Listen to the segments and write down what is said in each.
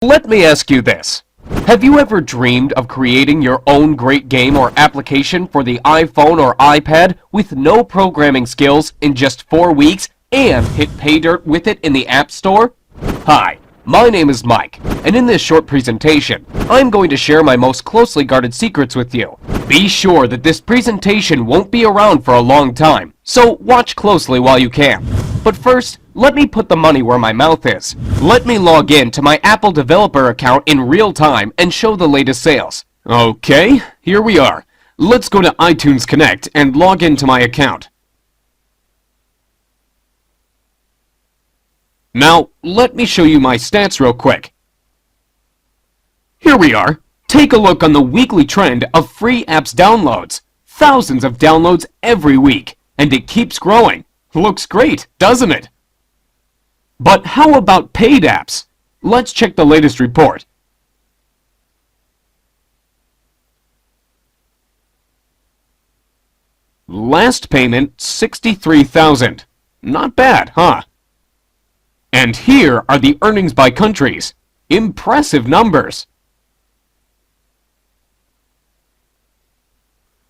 Let me ask you this. Have you ever dreamed of creating your own great game or application for the iPhone or iPad with no programming skills in just 4 weeks and hit pay dirt with it in the App Store? Hi, my name is Mike, and in this short presentation, I'm going to share my most closely guarded secrets with you. Be sure that this presentation won't be around for a long time, so watch closely while you can. But first, let me put the money where my mouth is. Let me log in to my Apple developer account in real time and show the latest sales. Okay, here we are. Let's go to iTunes Connect and log into my account. Now, let me show you my stats real quick. Here we are. Take a look on the weekly trend of free apps downloads. Thousands of downloads every week, and it keeps growing. Looks great, doesn't it? But how about paid apps? Let's check the latest report. Last payment, $63,000. Not bad, huh? And here are the earnings by countries. Impressive numbers.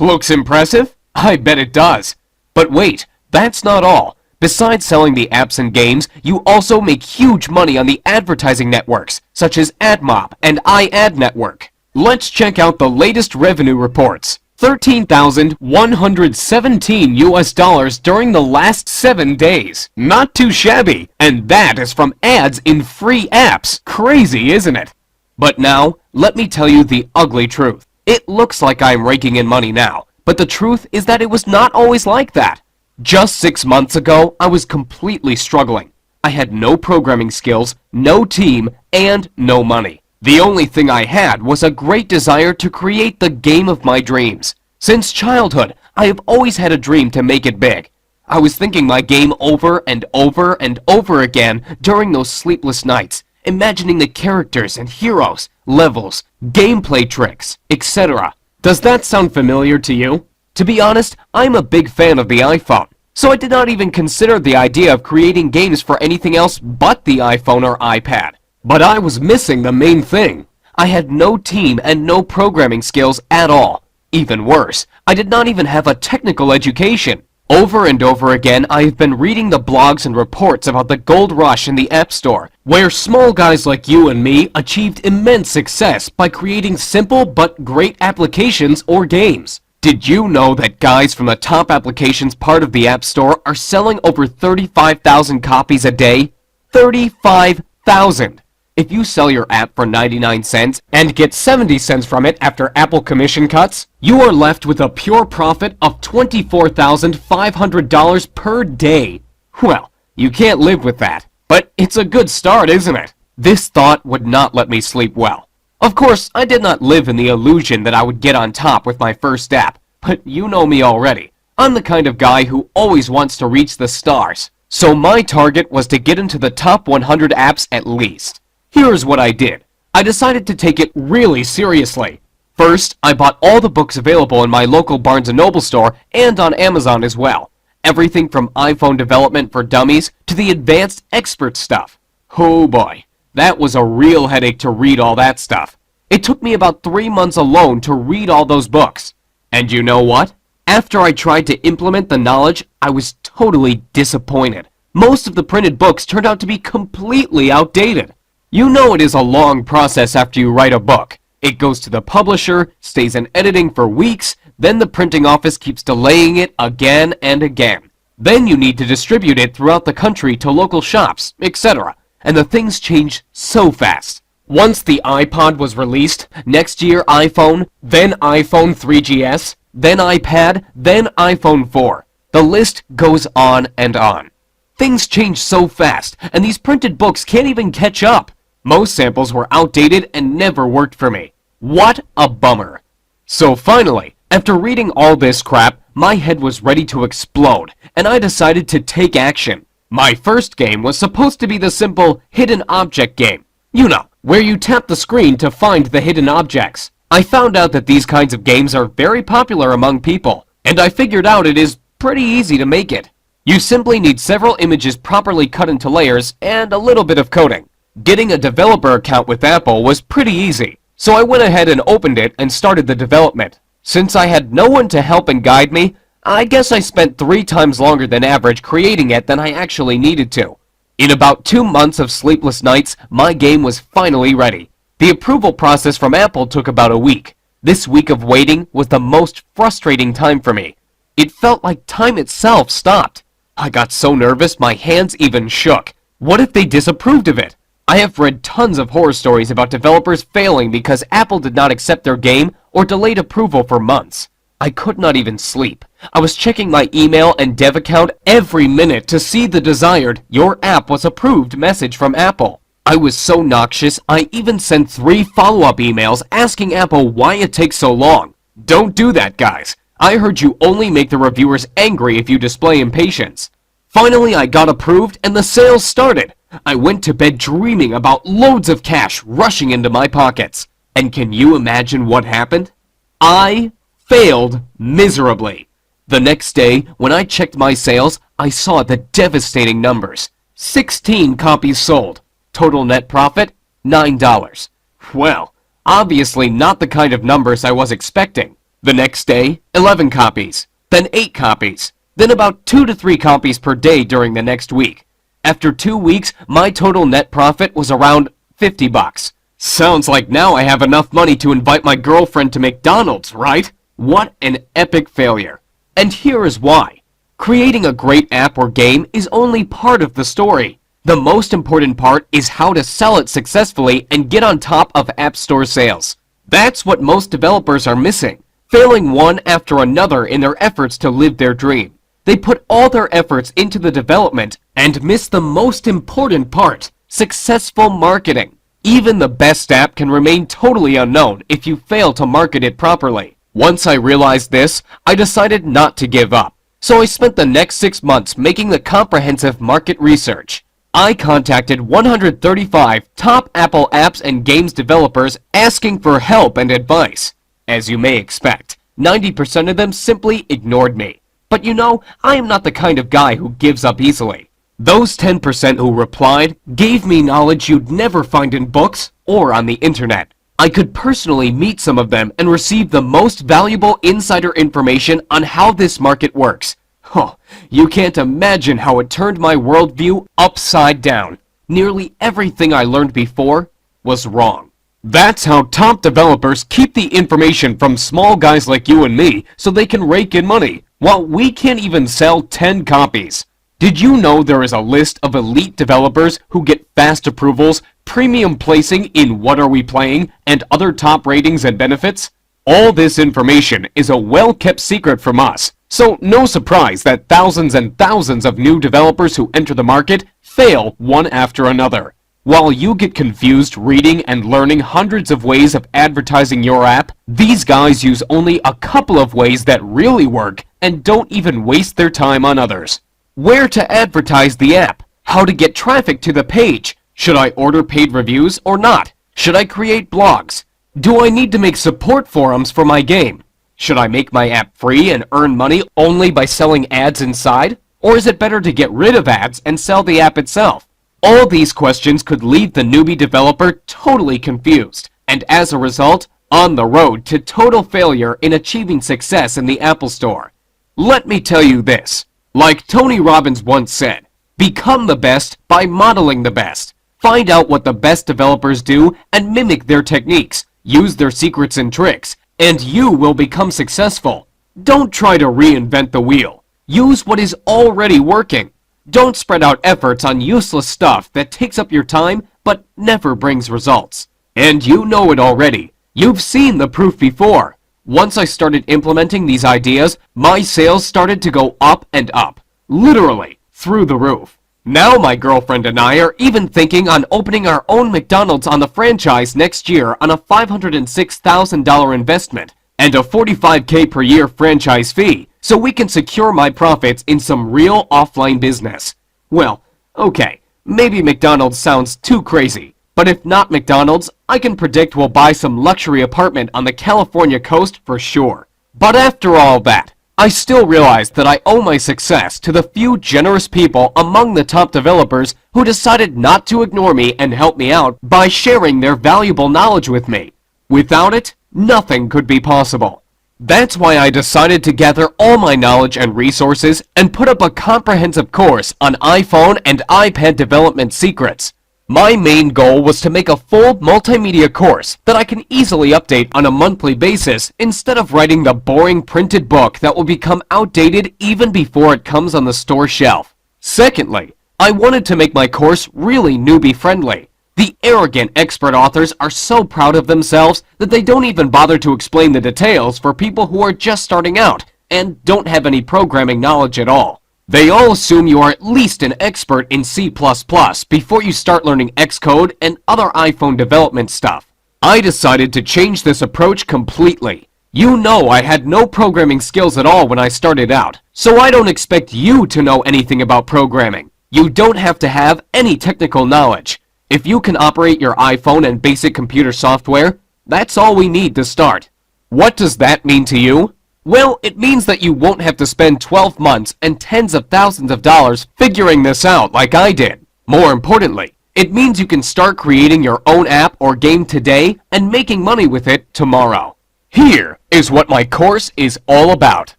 Looks impressive? I bet it does. But wait, that's not all. Besides selling the apps and games, you also make huge money on the advertising networks, such as AdMob and iAd Network. Let's check out the latest revenue reports. $13,117 during the last 7 days. Not too shabby, and that is from ads in free apps. Crazy, isn't it? But now, let me tell you the ugly truth. It looks like I'm raking in money now, but the truth is that it was not always like that. Just 6 months ago, I was completely struggling. I had no programming skills, no team, and no money. The only thing I had was a great desire to create the game of my dreams. Since childhood, I have always had a dream to make it big. I was thinking my game over and over and over again during those sleepless nights, imagining the characters and heroes, levels, gameplay tricks, etc. Does that sound familiar to you? To be honest, I'm a big fan of the iPhone, so I did not even consider the idea of creating games for anything else but the iPhone or iPad. But I was missing the main thing. I had no team and no programming skills at all. Even worse, I did not even have a technical education. Over and over again, I have been reading the blogs and reports about the gold rush in the App Store, where small guys like you and me achieved immense success by creating simple but great applications or games. Did you know that guys from the top applications part of the App Store are selling over 35,000 copies a day? 35,000! If you sell your app for 99 cents and get 70 cents from it after Apple commission cuts, you are left with a pure profit of $24,500 per day. Well, you can't live with that, but it's a good start, isn't it? This thought would not let me sleep well. Of course, I did not live in the illusion that I would get on top with my first app, but you know me already. I'm the kind of guy who always wants to reach the stars. So my target was to get into the top 100 apps at least. Here's what I did. I decided to take it really seriously. First, I bought all the books available in my local Barnes & Noble store and on Amazon as well. Everything from iPhone development for dummies to the advanced expert stuff. Oh boy. That was a real headache to read all that stuff. It took me about 3 months alone to read all those books. And you know what? After I tried to implement the knowledge, I was totally disappointed. Most of the printed books turned out to be completely outdated. You know it is a long process after you write a book. It goes to the publisher, stays in editing for weeks, then the printing office keeps delaying it again and again. Then you need to distribute it throughout the country to local shops, etc. And the things change so fast. Once the iPod was released, next year iPhone, then iPhone 3GS, then iPad, then iPhone 4. The list goes on and on. Things change so fast, and these printed books can't even catch up. Most samples were outdated and never worked for me. What a bummer. So finally, after reading all this crap, my head was ready to explode, and I decided to take action. My first game was supposed to be the simple hidden object game. You know, where you tap the screen to find the hidden objects. I found out that these kinds of games are very popular among people, and I figured out it is pretty easy to make it. You simply need several images properly cut into layers and a little bit of coding. Getting a developer account with Apple was pretty easy, so I went ahead and opened it and started the development. Since I had no one to help and guide me, I guess I spent 3 times longer than average creating it than I actually needed to. In about 2 months of sleepless nights, my game was finally ready. The approval process from Apple took about a week. This week of waiting was the most frustrating time for me. It felt like time itself stopped. I got so nervous my hands even shook. What if they disapproved of it? I have read tons of horror stories about developers failing because Apple did not accept their game or delayed approval for months. I could not even sleep. I was checking my email and dev account every minute to see the desired "Your app was approved" message from Apple. I was so noxious, I even sent 3 follow-up emails asking Apple why it takes so long. Don't do that, guys. I heard you only make the reviewers angry if you display impatience. Finally, I got approved and the sales started. I went to bed dreaming about loads of cash rushing into my pockets. And can you imagine what happened? I failed miserably. The next day, when I checked my sales, I saw the devastating numbers. 16 copies sold. Total net profit, $9. Well, obviously not the kind of numbers I was expecting. The next day, 11 copies, then 8 copies, then about 2 to 3 copies per day during the next week. After 2 weeks, my total net profit was around $50. Sounds like now I have enough money to invite my girlfriend to McDonald's, right? What an epic failure. And here is why. Creating a great app or game is only part of the story. The most important part is how to sell it successfully and get on top of App Store sales. That's what most developers are missing, failing one after another in their efforts to live their dream. They put all their efforts into the development and miss the most important part, successful marketing. Even the best app can remain totally unknown if you fail to market it properly. Once I realized this, I decided not to give up. So I spent the next 6 months making the comprehensive market research. I contacted 135 top Apple apps and games developers asking for help and advice. As you may expect, 90% of them simply ignored me. But you know, I am not the kind of guy who gives up easily. Those 10% who replied gave me knowledge you'd never find in books or on the internet. I could personally meet some of them and receive the most valuable insider information on how this market works. Oh, you can't imagine how it turned my worldview upside down. Nearly everything I learned before was wrong. That's how top developers keep the information from small guys like you and me so they can rake in money, while we can't even sell 10 copies. Did you know there is a list of elite developers who get fast approvals, premium placing in What Are We Playing, and other top ratings and benefits? All this information is a well-kept secret from us. So no surprise that thousands and thousands of new developers who enter the market fail one after another. While you get confused reading and learning hundreds of ways of advertising your app, these guys use only a couple of ways that really work and don't even waste their time on others. Where to advertise the app? How to get traffic to the page? Should I order paid reviews or not? Should I create blogs? Do I need to make support forums for my game? Should I make my app free and earn money only by selling ads inside? Or is it better to get rid of ads and sell the app itself? All these questions could leave the newbie developer totally confused, and as a result, on the road to total failure in achieving success in the Apple Store. Let me tell you this, like Tony Robbins once said, become the best by modeling the best. Find out what the best developers do and mimic their techniques, use their secrets and tricks, and you will become successful. Don't try to reinvent the wheel. Use what is already working. Don't spread out efforts on useless stuff that takes up your time but never brings results. And you know it already. You've seen the proof before. Once I started implementing these ideas, my sales started to go up and up. Literally, through the roof. Now my girlfriend and I are even thinking on opening our own McDonald's on the franchise next year on a $506,000 investment and a $45K per year franchise fee, so we can secure my profits in some real offline business. Well, okay, maybe McDonald's sounds too crazy, but if not McDonald's, I can predict we'll buy some luxury apartment on the California coast for sure. But after all that, I still realize that I owe my success to the few generous people among the top developers who decided not to ignore me and help me out by sharing their valuable knowledge with me. Without it, nothing could be possible. That's why I decided to gather all my knowledge and resources and put up a comprehensive course on iPhone and iPad development secrets. My main goal was to make a full multimedia course that I can easily update on a monthly basis instead of writing the boring printed book that will become outdated even before it comes on the store shelf. Secondly, I wanted to make my course really newbie friendly. The arrogant expert authors are so proud of themselves that they don't even bother to explain the details for people who are just starting out and don't have any programming knowledge at all. They all assume you are at least an expert in C++ before you start learning Xcode and other iPhone development stuff. I decided to change this approach completely. You know I had no programming skills at all when I started out, so I don't expect you to know anything about programming. You don't have to have any technical knowledge. If you can operate your iPhone and basic computer software, that's all we need to start. What does that mean to you? Well, it means that you won't have to spend 12 months and tens of thousands of dollars figuring this out like I did. More importantly, it means you can start creating your own app or game today and making money with it tomorrow. Here is what my course is all about.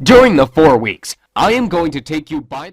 During the 4 weeks, I am going to take you by